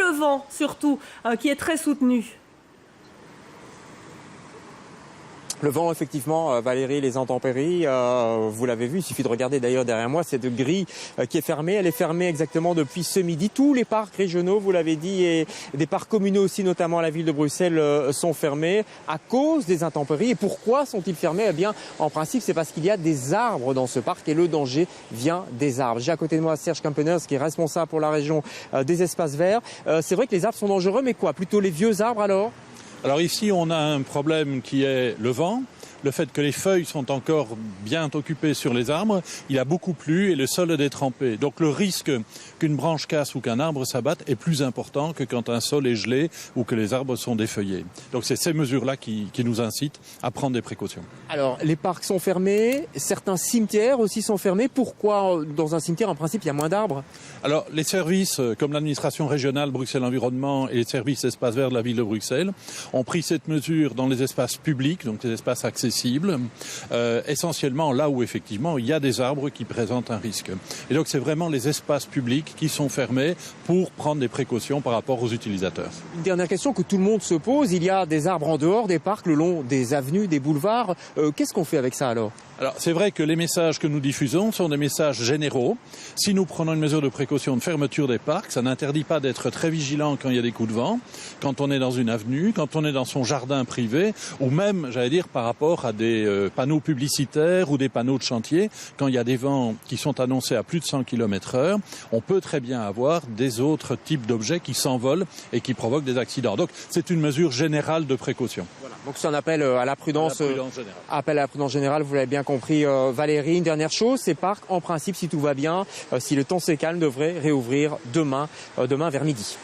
le vent surtout, qui est très soutenu. Le vent, effectivement, Valérie, les intempéries, vous l'avez vu, il suffit de regarder d'ailleurs derrière moi cette grille qui est fermée. Elle est fermée exactement depuis ce midi. Tous les parcs régionaux, vous l'avez dit, et des parcs communaux aussi, notamment à la ville de Bruxelles, sont fermés à cause des intempéries. Et pourquoi sont-ils fermés? Eh bien, en principe, c'est parce qu'il y a des arbres dans ce parc et le danger vient des arbres. J'ai à côté de moi Serge Campeners, qui est responsable pour la région des espaces verts. C'est vrai que les arbres sont dangereux, mais quoi? Plutôt les vieux arbres alors? Alors ici, on a un problème qui est le vent, le fait que les feuilles sont encore bien occupées sur les arbres. Il a beaucoup plu et le sol est détrempé. Donc le risque qu'une branche casse ou qu'un arbre s'abatte est plus important que quand un sol est gelé ou que les arbres sont défeuillés. Donc c'est ces mesures-là qui nous incitent à prendre des précautions. Alors les parcs sont fermés, certains cimetières aussi sont fermés. Pourquoi dans un cimetière, en principe, il y a moins d'arbres? Alors les services comme l'administration régionale Bruxelles Environnement et les services espaces verts de la ville de Bruxelles ont pris cette mesure dans les espaces publics, donc les espaces accessibles, essentiellement là où effectivement il y a des arbres qui présentent un risque. Et donc c'est vraiment les espaces publics qui sont fermés pour prendre des précautions par rapport aux utilisateurs. Une dernière question que tout le monde se pose, il y a des arbres en dehors des parcs, le long des avenues, des boulevards. Qu'est-ce qu'on fait avec ça alors? Alors c'est vrai que les messages que nous diffusons sont des messages généraux. Si nous prenons une mesure de précaution de fermeture des parcs, ça n'interdit pas d'être très vigilant quand il y a des coups de vent, quand on est dans une avenue, quand on est dans son jardin privé, ou même, j'allais dire, par rapport à des panneaux publicitaires ou des panneaux de chantier. Quand il y a des vents qui sont annoncés à plus de 100 km/h, on peut très bien avoir des autres types d'objets qui s'envolent et qui provoquent des accidents. Donc c'est une mesure générale de précaution. Voilà. Donc c'est un appel à la prudence, appel à la prudence générale, vous l'avez bien compris Valérie. Une dernière chose, ces parcs, en principe, si tout va bien, si le temps se calme, devraient réouvrir demain vers midi.